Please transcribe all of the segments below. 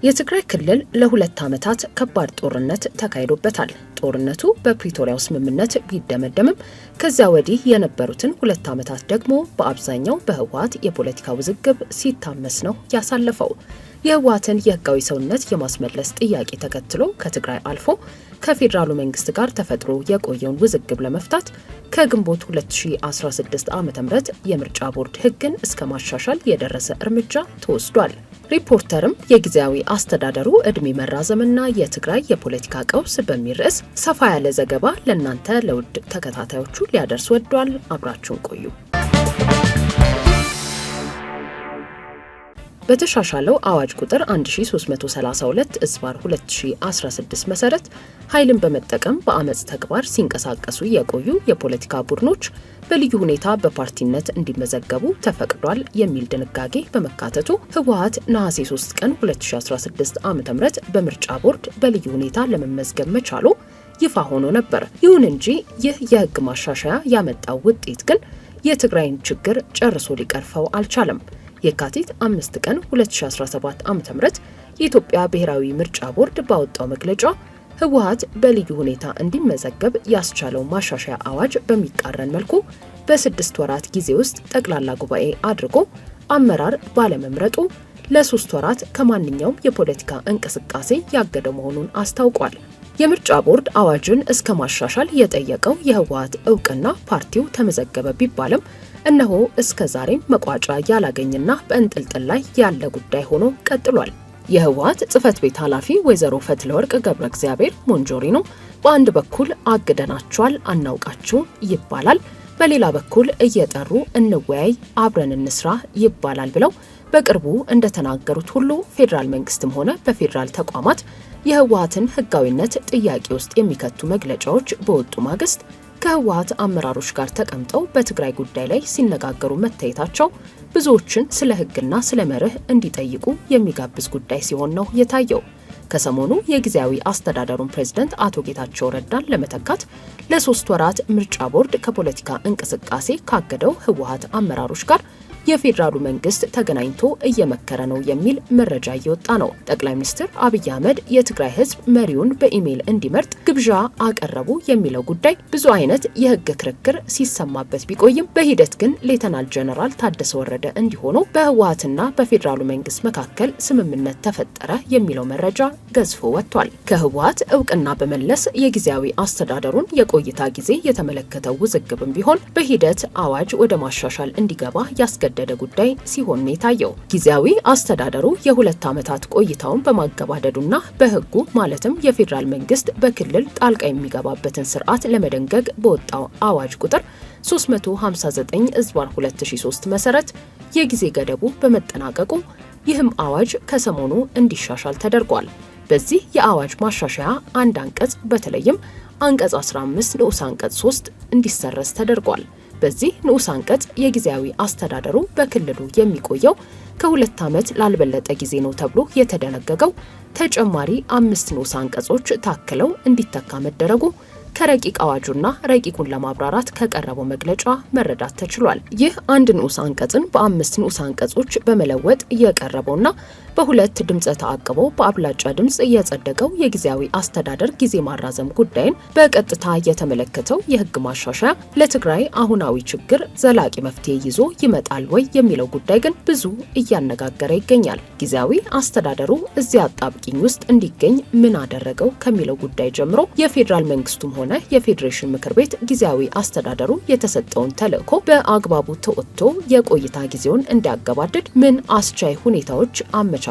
የትግራይ ክልል ለሁለት ዓመታት ከባድ ጦርነት ተካሂዶበታል። ጦርነቱ በፕሪቶሪያው ስምምነት ቢደመደምም ከዚያ ወዲህ የነበሩትን ሁለት ዓመታት ደግሞ በአብዛኛው በህወሓት የፖለቲካ ውዝግብ ሲታመስ ነው ያሳለፈው። የህወሓትን የህጋዊ ሰውነት የማስመለስ ጥያቄ ተከትሎ ከትግራይ አልፎ ከፌዴራሉ መንግስት ጋር ተፈጥሮ የቆየውን ውዝግብ ለመፍታት ከግንቦት 2016 ዓ.ም የምርጫ ቦርድ ህግን እስከ ማሻሻል የደረሰ እርምጃ ተወስዷል። ሪፖርተርም የጊዜያዊ አስተዳደሩ እድሜ መራዘምና የትግራይ የፖለቲካ ቀውስ በሚል ርዕስ ሰፋ ያለ ዘገባ ለእናንተ ለውድ ተከታታዮቹ ሊያደርስ ወዷል። አብራችሁን ቆዩ። በተሻሻለው አዋጅ ቁጥር 1332/2016 መሰረት ኃይልን በመጠቀም በአመጽ ተግባር ሲንቀሳቀሱ የቆዩ የፖለቲካ ቡድኖች በልዩ ሁኔታ በፓርቲነት እንዲመዘገቡ ተፈቅዷል የሚል ድንጋጌ በመካተቱ ህወሓት ነሐሴ 3 ቀን 2016 ዓ.ም በምርጫ ቦርድ በልዩ ሁኔታ ለመመዝገብ መቻሉ ይፋ ሆኖ ነበር። ይሁን እንጂ ይህ የህግ ማሻሻያ ያመጣው ውጤት ግን የትግራይን ችግር ጨርሶ ሊቀርፈው አልቻለም። የካቲት 5 ቀን 2017 ዓ.ም የኢትዮጵያ ብሔራዊ ምርጫ ቦርድ ባወጣው መግለጫ ህወሓት በልዩ ሁኔታ እንዲመዘገብ ያስቻለው ማሻሻያ አዋጅ በሚቃረን መልኩ በ6 ወራት ጊዜ ውስጥ ጠቅላላ ጉባኤ አድርጎ አመራር ባለመምረጡ ለ3 ወራት ከማንኛውም የፖለቲካ እንቅስቃሴ ያገደ መሆኑን አስታውቋል። የምርጫ ቦርድ አዋጅን እስከ ማሻሻል የጠየቀው የህወሓት እውቅና ፓርቲው ተመዘገበ ቢባልም እነሆ እስከ ዛሬም መቋጫ ያላገኘና በእንጥልጥል ላይ ያለ ጉዳይ ሆኖ ቀጥሏል። የህወሓት ጽህፈት ቤት ኃላፊ ወይዘሮ ፈትለወርቅ ገብረ እግዚአብሔር ሞንጆሪኖ በአንድ በኩል አግደናቸዋል አናውቃችሁ ይባላል፣ በሌላ በኩል እየጠሩ እንወያይ አብረን እንስራ ይባላል ብለው በቅርቡ እንደተናገሩት ሁሉ ፌዴራል መንግስትም ሆነ በፌዴራል ተቋማት የህወሓትን ህጋዊነት ጥያቄ ውስጥ የሚከቱ መግለጫዎች በወጡ ማግስት ከህወሓት አመራሮች ጋር ተቀምጠው በትግራይ ጉዳይ ላይ ሲነጋገሩ መታየታቸው ብዙዎችን ስለ ህግና ስለ መርህ እንዲጠይቁ የሚጋብዝ ጉዳይ ሲሆን ነው የታየው። ከሰሞኑ የጊዜያዊ አስተዳደሩን ፕሬዝዳንት አቶ ጌታቸው ረዳን ለመተካት ለ3 ወራት ምርጫ ቦርድ ከፖለቲካ እንቅስቃሴ ካገደው ህወሓት አመራሮች ጋር የፌዴራሉ መንግስት ተገናኝቶ እየመከረ ነው የሚል መረጃ እየወጣ ነው። ጠቅላይ ሚኒስትር አብይ አህመድ የትግራይ ህዝብ መሪውን በኢሜይል እንዲመርጥ ግብዣ አቀረቡ የሚለው ጉዳይ ብዙ አይነት የህግ ክርክር ሲሰማበት ቢቆይም በሂደት ግን ሌተናል ጀነራል ታደሰ ወረደ እንዲሆኑ በህወሓትና በፌዴራሉ መንግስት መካከል ስምምነት ተፈጠረ የሚለው መረጃ ገዝፎ ወጥቷል። ከህወሓት እውቅና በመለስ የጊዜያዊ አስተዳደሩን የቆይታ ጊዜ የተመለከተው ውዝግብም ቢሆን በሂደት አዋጅ ወደ ማሻሻል እንዲገባ ያስገድዳል ደደ ጉዳይ ሲሆን ነው የታየው። ጊዜያዊ አስተዳደሩ የ2 ዓመታት ቆይታውን በማገባደዱና በህጉ ማለትም የፌዴራል መንግስት በክልል ጣልቃ የሚገባበትን ስርዓት ለመደንገግ በወጣው አዋጅ ቁጥር 359/2003 መሰረት የጊዜ ገደቡ በመጠናቀቁ ይህም አዋጅ ከሰሞኑ እንዲሻሻል ተደርጓል። በዚህ የአዋጅ ማሻሻያ አንድ አንቀጽ በተለይም አንቀጽ 15 ንዑስ አንቀጽ 3 እንዲሰረዝ ተደርጓል። በዚህ ንዑስ አንቀጽ የጊዜያዊ አስተዳደሩ በክልሉ የሚቆየው ከ2 ዓመት ላልበለጠ ጊዜ ነው ተብሎ የተደነገገው ተጨማሪ 5 ንዑስ አንቀጾች ታክለው እንዲተካ መደረጉ ከረቂቅ አዋጁና ረቂቁን ለማብራራት ከቀረበው መግለጫ መረዳት ተችሏል። ይህ አንድ ንዑስ አንቀጽን በ5 ንዑስ አንቀጾች በመለወጥ የቀረበውና በሁለት ድምፀ ተአቅቦ በአብላጫ ድምፅ የጸደቀው የጊዜያዊ አስተዳደር ጊዜ ማራዘም ጉዳይን በቀጥታ የተመለከተው የህግ ማሻሻያ ለትግራይ አሁናዊ ችግር ዘላቂ መፍትሄ ይዞ ይመጣል ወይ የሚለው ጉዳይ ግን ብዙ እያነጋገረ ይገኛል። ጊዜያዊ አስተዳደሩ እዚያ አጣብቂኝ ውስጥ እንዲገኝ ምን አደረገው ከሚለው ጉዳይ ጀምሮ የፌዴራል መንግስቱም ሆነ የፌዴሬሽን ምክር ቤት ጊዜያዊ አስተዳደሩ የተሰጠውን ተልዕኮ በአግባቡ ተወጥቶ የቆይታ ጊዜውን እንዲያገባድድ ምን አስቻይ ሁኔታዎች አመቻቹ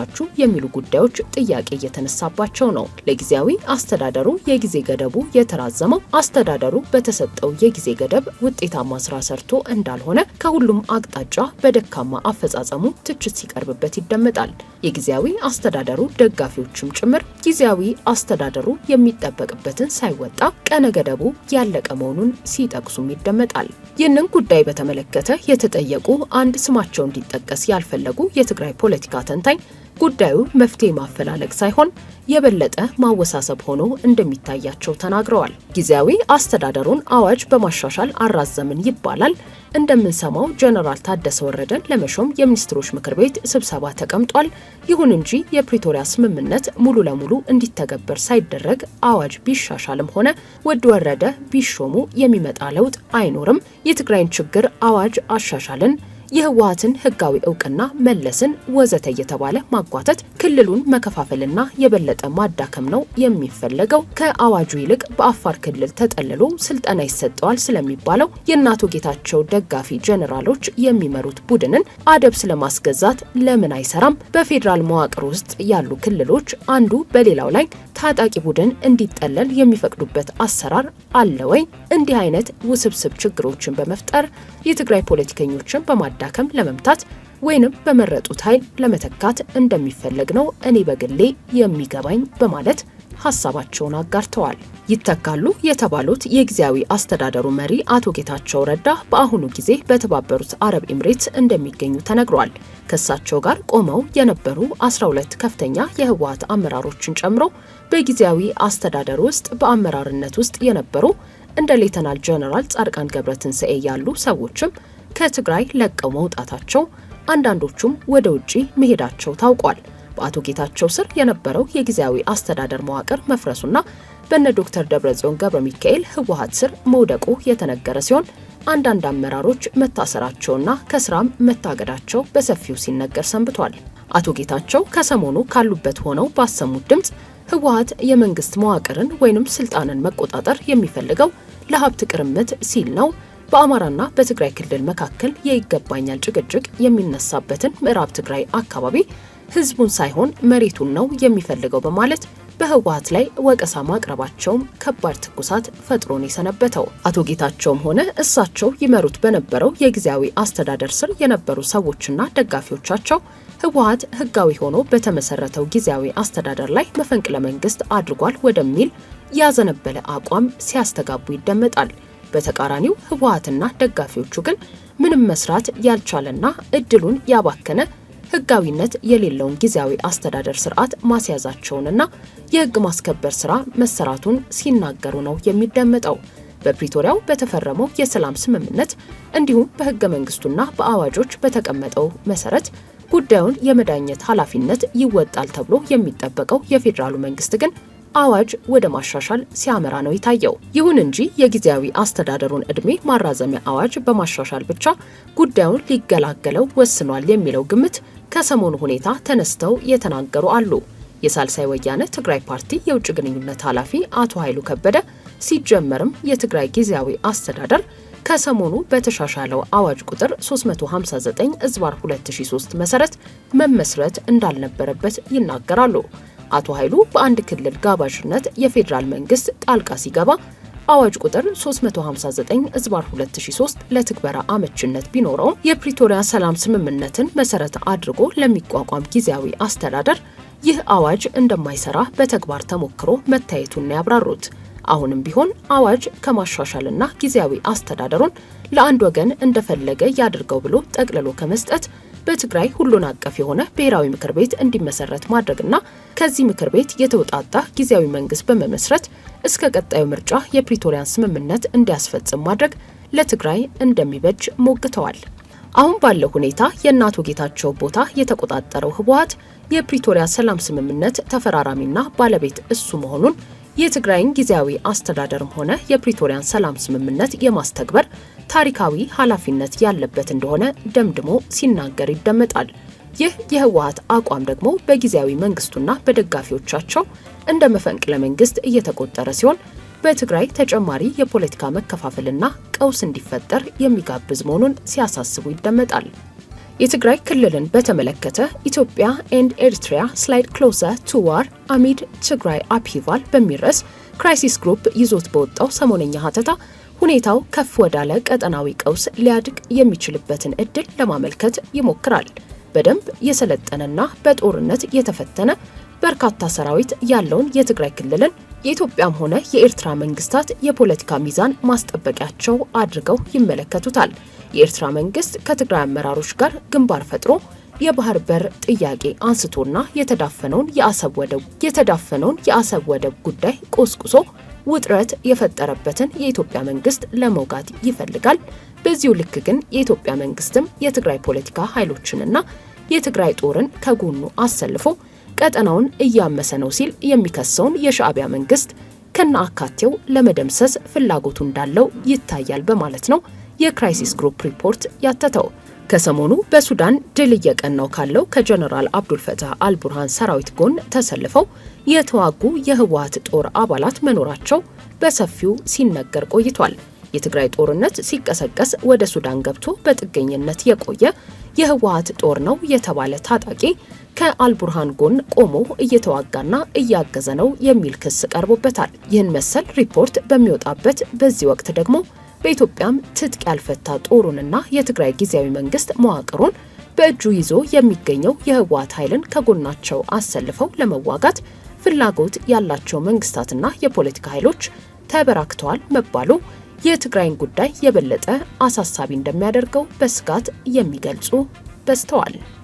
የሚሉ ጉዳዮች ጥያቄ እየተነሳባቸው ነው። ለጊዜያዊ አስተዳደሩ የጊዜ ገደቡ የተራዘመው አስተዳደሩ በተሰጠው የጊዜ ገደብ ውጤታማ ስራ ሰርቶ እንዳልሆነ ከሁሉም አቅጣጫ በደካማ አፈጻጸሙ ትችት ሲቀርብበት ይደመጣል። የጊዜያዊ አስተዳደሩ ደጋፊዎችም ጭምር ጊዜያዊ አስተዳደሩ የሚጠበቅበትን ሳይወጣ ቀነ ገደቡ ያለቀ መሆኑን ሲጠቅሱም ይደመጣል። ይህንን ጉዳይ በተመለከተ የተጠየቁ አንድ ስማቸው እንዲጠቀስ ያልፈለጉ የትግራይ ፖለቲካ ተንታኝ ጉዳዩ መፍትሄ ማፈላለግ ሳይሆን የበለጠ ማወሳሰብ ሆኖ እንደሚታያቸው ተናግረዋል። ጊዜያዊ አስተዳደሩን አዋጅ በማሻሻል አራዘምን ይባላል። እንደምንሰማው ጀነራል ታደሰ ወረደን ለመሾም የሚኒስትሮች ምክር ቤት ስብሰባ ተቀምጧል። ይሁን እንጂ የፕሪቶሪያ ስምምነት ሙሉ ለሙሉ እንዲተገበር ሳይደረግ አዋጅ ቢሻሻልም ሆነ ወድ ወረደ ቢሾሙ የሚመጣ ለውጥ አይኖርም። የትግራይን ችግር አዋጅ አሻሻልን፣ የህወሓትን ህጋዊ እውቅና መለስን ወዘተ እየተባለ ማጓተት ክልሉን መከፋፈልና የበለጠ ማዳከም ነው የሚፈለገው። ከአዋጁ ይልቅ በአፋር ክልል ተጠልሎ ስልጠና ይሰጠዋል ስለሚባለው የአቶ ጌታቸው ደጋፊ ጄኔራሎች የሚመሩት ቡድንን አደብ ስለማስገዛት ለምን አይሰራም? በፌዴራል መዋቅር ውስጥ ያሉ ክልሎች አንዱ በሌላው ላይ ታጣቂ ቡድን እንዲጠለል የሚፈቅዱበት አሰራር አለ ወይ? እንዲህ አይነት ውስብስብ ችግሮችን በመፍጠር የትግራይ ፖለቲከኞችን በማዳከም ለመምታት ወይንም በመረጡት ኃይል ለመተካት እንደሚፈለግ ነው እኔ በግሌ የሚገባኝ በማለት ሀሳባቸውን አጋርተዋል። ይተካሉ የተባሉት የጊዜያዊ አስተዳደሩ መሪ አቶ ጌታቸው ረዳ በአሁኑ ጊዜ በተባበሩት አረብ ኤምሬትስ እንደሚገኙ ተነግሯል። ከእሳቸው ጋር ቆመው የነበሩ 12 ከፍተኛ የህወሓት አመራሮችን ጨምሮ በጊዜያዊ አስተዳደሩ ውስጥ በአመራርነት ውስጥ የነበሩ እንደ ሌተናል ጀነራል ጻድቃን ገብረትንሳኤ ያሉ ሰዎችም ከትግራይ ለቀው መውጣታቸው፣ አንዳንዶቹም ወደ ውጪ መሄዳቸው ታውቋል። በአቶ ጌታቸው ስር የነበረው የጊዜያዊ አስተዳደር መዋቅር መፍረሱና በነ ዶክተር ደብረጽዮን ገብረ ሚካኤል ህወሓት ስር መውደቁ የተነገረ ሲሆን አንዳንድ አመራሮች መታሰራቸውና ከስራም መታገዳቸው በሰፊው ሲነገር ሰንብቷል። አቶ ጌታቸው ከሰሞኑ ካሉበት ሆነው ባሰሙት ድምጽ ህወሓት የመንግስት መዋቅርን ወይንም ስልጣንን መቆጣጠር የሚፈልገው ለሀብት ቅርምት ሲል ነው። በአማራና በትግራይ ክልል መካከል የይገባኛል ጭቅጭቅ የሚነሳበትን ምዕራብ ትግራይ አካባቢ ህዝቡን ሳይሆን መሬቱን ነው የሚፈልገው በማለት በህወሓት ላይ ወቀሳ ማቅረባቸውም ከባድ ትኩሳት ፈጥሮን የሰነበተው። አቶ ጌታቸውም ሆነ እሳቸው ይመሩት በነበረው የጊዜያዊ አስተዳደር ስር የነበሩ ሰዎችና ደጋፊዎቻቸው ህወሓት ህጋዊ ሆኖ በተመሰረተው ጊዜያዊ አስተዳደር ላይ መፈንቅለ መንግስት አድርጓል ወደሚል ያዘነበለ አቋም ሲያስተጋቡ ይደመጣል። በተቃራኒው ህወሓትና ደጋፊዎቹ ግን ምንም መስራት ያልቻለና እድሉን ያባከነ ህጋዊነት የሌለውን ጊዜያዊ አስተዳደር ስርዓት ማስያዛቸውንና የህግ ማስከበር ስራ መሰራቱን ሲናገሩ ነው የሚደመጠው። በፕሪቶሪያው በተፈረመው የሰላም ስምምነት እንዲሁም በህገ መንግስቱና በአዋጆች በተቀመጠው መሰረት ጉዳዩን የመዳኘት ኃላፊነት ይወጣል ተብሎ የሚጠበቀው የፌዴራሉ መንግስት ግን አዋጅ ወደ ማሻሻል ሲያመራ ነው የታየው። ይሁን እንጂ የጊዜያዊ አስተዳደሩን እድሜ ማራዘሚያ አዋጅ በማሻሻል ብቻ ጉዳዩን ሊገላገለው ወስኗል የሚለው ግምት ከሰሞኑ ሁኔታ ተነስተው የተናገሩ አሉ። የሳልሳይ ወያነ ትግራይ ፓርቲ የውጭ ግንኙነት ኃላፊ አቶ ኃይሉ ከበደ ሲጀመርም የትግራይ ጊዜያዊ አስተዳደር ከሰሞኑ በተሻሻለው አዋጅ ቁጥር 359/2003 መሰረት መመስረት እንዳልነበረበት ይናገራሉ። አቶ ኃይሉ በአንድ ክልል ጋባዥነት የፌዴራል መንግስት ጣልቃ ሲገባ አዋጅ ቁጥር 359/2003 ለትግበራ አመችነት ቢኖረውም የፕሪቶሪያ ሰላም ስምምነትን መሰረት አድርጎ ለሚቋቋም ጊዜያዊ አስተዳደር ይህ አዋጅ እንደማይሰራ በተግባር ተሞክሮ መታየቱን ያብራሩት። አሁንም ቢሆን አዋጅ ከማሻሻልና ጊዜያዊ አስተዳደሩን ለአንድ ወገን እንደፈለገ ያድርገው ብሎ ጠቅልሎ ከመስጠት በትግራይ ሁሉን አቀፍ የሆነ ብሔራዊ ምክር ቤት እንዲመሰረት ማድረግና ከዚህ ምክር ቤት የተውጣጣ ጊዜያዊ መንግስት በመመስረት እስከ ቀጣዩ ምርጫ የፕሪቶሪያን ስምምነት እንዲያስፈጽም ማድረግ ለትግራይ እንደሚበጅ ሞግተዋል። አሁን ባለው ሁኔታ የአቶ ጌታቸው ቦታ የተቆጣጠረው ህወሓት የፕሪቶሪያ ሰላም ስምምነት ተፈራራሚና ባለቤት እሱ መሆኑን የትግራይን ጊዜያዊ አስተዳደርም ሆነ የፕሪቶሪያን ሰላም ስምምነት የማስተግበር ታሪካዊ ኃላፊነት ያለበት እንደሆነ ደምድሞ ሲናገር ይደመጣል። ይህ የህወሓት አቋም ደግሞ በጊዜያዊ መንግስቱና በደጋፊዎቻቸው እንደ መፈንቅለ መንግስት እየተቆጠረ ሲሆን በትግራይ ተጨማሪ የፖለቲካ መከፋፈልና ቀውስ እንዲፈጠር የሚጋብዝ መሆኑን ሲያሳስቡ ይደመጣል። የትግራይ ክልልን በተመለከተ ኢትዮጵያ ኤንድ ኤርትራ ስላይድ ክሎዘር ቱ ዋር አሚድ ትግራይ አፕሂቫል በሚል ርዕስ ክራይሲስ ግሩፕ ይዞት በወጣው ሰሞነኛ ሀተታ ሁኔታው ከፍ ወዳለ ቀጠናዊ ቀውስ ሊያድግ የሚችልበትን እድል ለማመልከት ይሞክራል። በደንብ የሰለጠነና በጦርነት የተፈተነ በርካታ ሰራዊት ያለውን የትግራይ ክልልን የኢትዮጵያም ሆነ የኤርትራ መንግስታት የፖለቲካ ሚዛን ማስጠበቂያቸው አድርገው ይመለከቱታል። የኤርትራ መንግስት ከትግራይ አመራሮች ጋር ግንባር ፈጥሮ የባህር በር ጥያቄ አንስቶና የተዳፈነውን የአሰብ ወደብ ጉዳይ ቆስቁሶ ውጥረት የፈጠረበትን የኢትዮጵያ መንግስት ለመውጋት ይፈልጋል። በዚሁ ልክ ግን የኢትዮጵያ መንግስትም የትግራይ ፖለቲካ ኃይሎችንና የትግራይ ጦርን ከጎኑ አሰልፎ ቀጠናውን እያመሰ ነው ሲል የሚከሰውን የሻዕቢያ መንግስት ከነአካቴው ለመደምሰስ ፍላጎቱ እንዳለው ይታያል በማለት ነው የክራይሲስ ግሩፕ ሪፖርት ያተተው። ከሰሞኑ በሱዳን ድል እየቀናው ካለው ከጀነራል አብዱልፈታህ አልቡርሃን ሰራዊት ጎን ተሰልፈው የተዋጉ የህወሓት ጦር አባላት መኖራቸው በሰፊው ሲነገር ቆይቷል። የትግራይ ጦርነት ሲቀሰቀስ ወደ ሱዳን ገብቶ በጥገኝነት የቆየ የህወሓት ጦር ነው የተባለ ታጣቂ ከአልቡርሃን ጎን ቆሞ እየተዋጋና እያገዘ ነው የሚል ክስ ቀርቦበታል። ይህን መሰል ሪፖርት በሚወጣበት በዚህ ወቅት ደግሞ በኢትዮጵያም ትጥቅ ያልፈታ ጦሩንና የትግራይ ጊዜያዊ መንግስት መዋቅሩን በእጁ ይዞ የሚገኘው የህወሓት ኃይልን ከጎናቸው አሰልፈው ለመዋጋት ፍላጎት ያላቸው መንግስታትና የፖለቲካ ኃይሎች ተበራክተዋል መባሉ የትግራይን ጉዳይ የበለጠ አሳሳቢ እንደሚያደርገው በስጋት የሚገልጹ በዝተዋል።